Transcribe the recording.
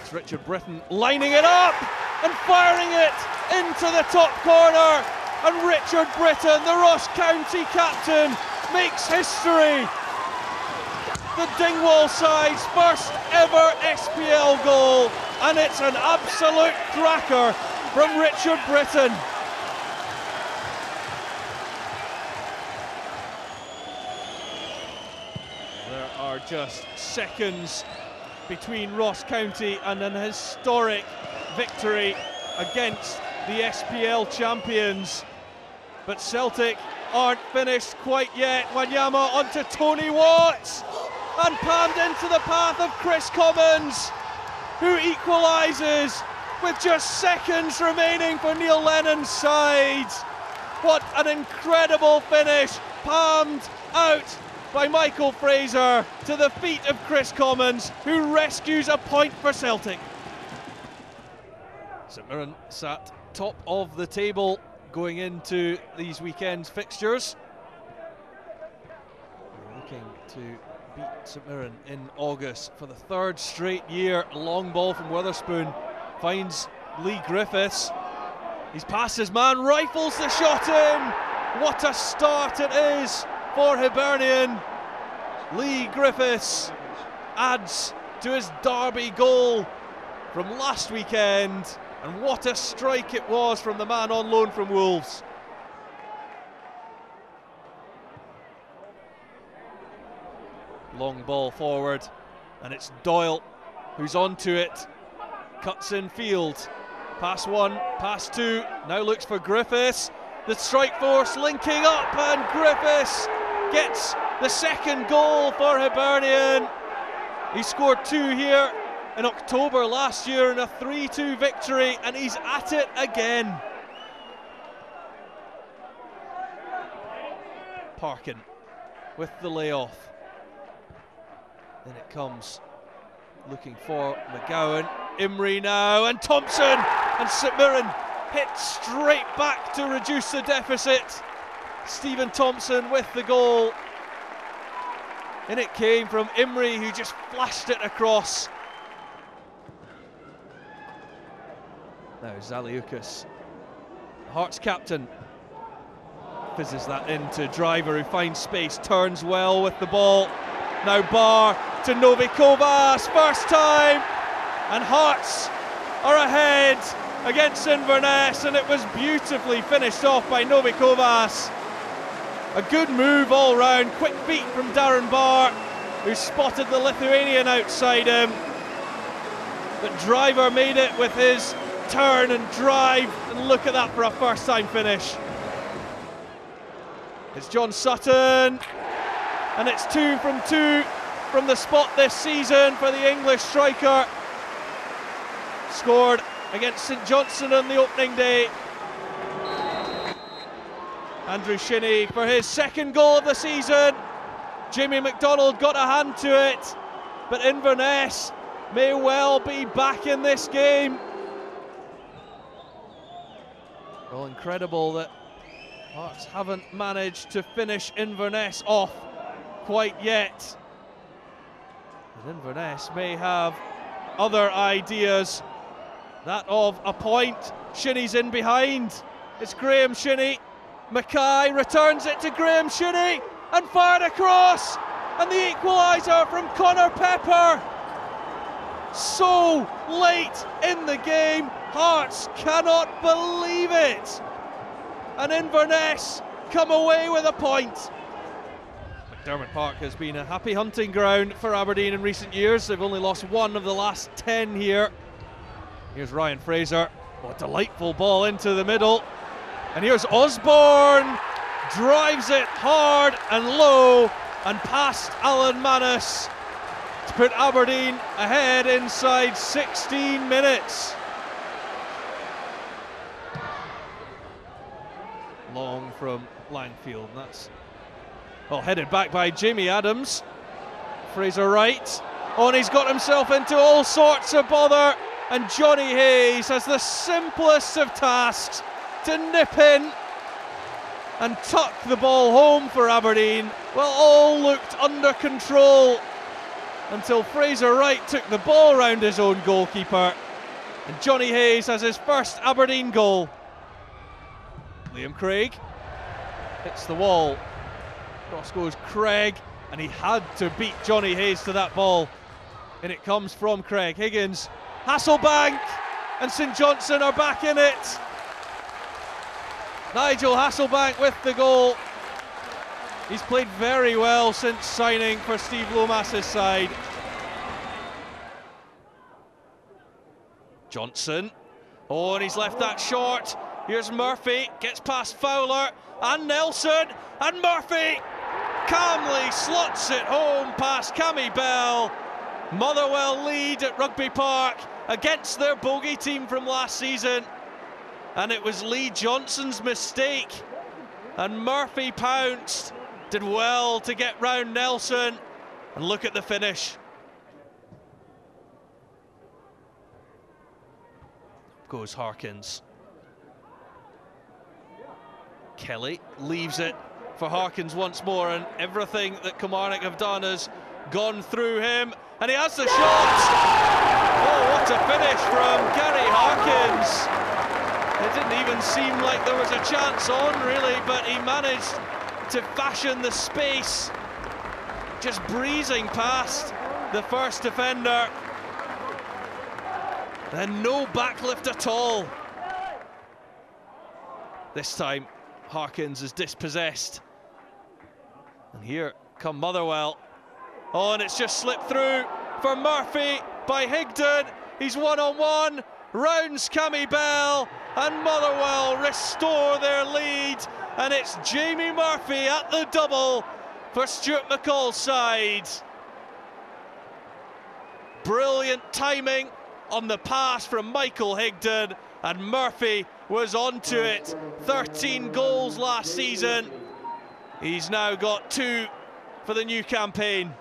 It's Richard Britton lining it up and firing it into the top corner. And Richard Britton, the Ross County captain, makes history. The Dingwall side's first ever SPL goal, and it's an absolute cracker from Richard Britton. There are just seconds between Ross County and an historic victory against the SPL champions. But Celtic aren't finished quite yet. Wanyama onto Tony Watts and palmed into the path of Chris Commons, who equalises with just seconds remaining for Neil Lennon's side. What an incredible finish, palmed out by Michael Fraser to the feet of Chris Commons, who rescues a point for Celtic. St Mirren sat top of the table going into these weekend's fixtures. We're looking to beat St Mirren in August for the third straight year. A long ball from Witherspoon finds Lee Griffiths. He's past his man, rifles the shot in. What a start it is for Hibernian. Lee Griffiths adds to his derby goal from last weekend, and what a strike it was from the man on loan from Wolves. Long ball forward, and it's Doyle who's onto it. Cuts in field. Pass one, pass two, now looks for Griffiths. The strike force linking up, and Griffiths gets the second goal for Hibernian. He scored two here in October last year in a 3-2 victory, and he's at it again. Parkin with the layoff. Then it comes looking for McGowan. Imrie now, and Thompson, and St Mirren hit straight back to reduce the deficit. Stephen Thompson with the goal. And it came from Imrie, who just flashed it across. Now Zaliukas, Hearts captain, fizzes that into Driver, who finds space, turns well with the ball. Now Barr to Novikovas, first time, and Hearts are ahead against Inverness, and it was beautifully finished off by Novikovas. A good move all round, quick feet from Darren Barr, who spotted the Lithuanian outside him. But Driver made it with his turn and drive, and look at that for a first time finish. It's John Sutton, and it's 2 from 2 from the spot this season for the English striker. Scored against St Johnstone on the opening day. Andrew Shinnie for his second goal of the season. Jamie McDonald got a hand to it, but Inverness may well be back in this game. Well, incredible that Hearts haven't managed to finish Inverness off quite yet. But Inverness may have other ideas. That of a point. Shinnie's in behind. It's Graham Shinnie. Mackay returns it to Graham Shinnie and fired across. And the equaliser from Connor Pepper. So late in the game, Hearts cannot believe it. And Inverness come away with a point. McDermott Park has been a happy hunting ground for Aberdeen in recent years. They've only lost one of the last 10 here. Here's Ryan Fraser. Oh, a delightful ball into the middle. And here's Osborne. Drives it hard and low and past Alan Manus to put Aberdeen ahead inside 16 minutes. Long from Langfield. That's headed back by Jamie Adams. Fraser right. Oh, and he's got himself into all sorts of bother. And Johnny Hayes has the simplest of tasks to nip in and tuck the ball home for Aberdeen. Well, all looked under control until Fraser Wright took the ball round his own goalkeeper. And Johnny Hayes has his first Aberdeen goal. Liam Craig hits the wall. Cross goes Craig, and he had to beat Johnny Hayes to that ball. And it comes from Craig. Higgins, Hasselbank, and St Johnstone are back in it. Nigel Hasselbank with the goal. He's played very well since signing for Steve Lomas's side. Johnson, oh, and he's left that short. Here's Murphy, gets past Fowler and Nelson, and Murphy calmly slots it home past Cammy Bell. Motherwell lead at Rugby Park against their bogey team from last season, and it was Lee Johnson's mistake, and Murphy pounced, did well to get round Nelson, and look at the finish. Goes Harkins. Kelly leaves it for Harkins once more, and everything that Kilmarnock have done has gone through him, and he has the shot. Oh, what a finish from Gary Harkins. It didn't even seem like there was a chance on, really, but he managed to fashion the space, just breezing past the first defender. Then no backlift at all. This time Harkins is dispossessed, and here come Motherwell. Oh, and it's just slipped through for Murphy by Higdon. He's one-on-one, rounds Cammy Bell, and Motherwell restore their lead, and it's Jamie Murphy at the double for Stuart McCall's side. Brilliant timing on the pass from Michael Higdon, and Murphy was onto it. 13 goals last season. He's now got 2 for the new campaign.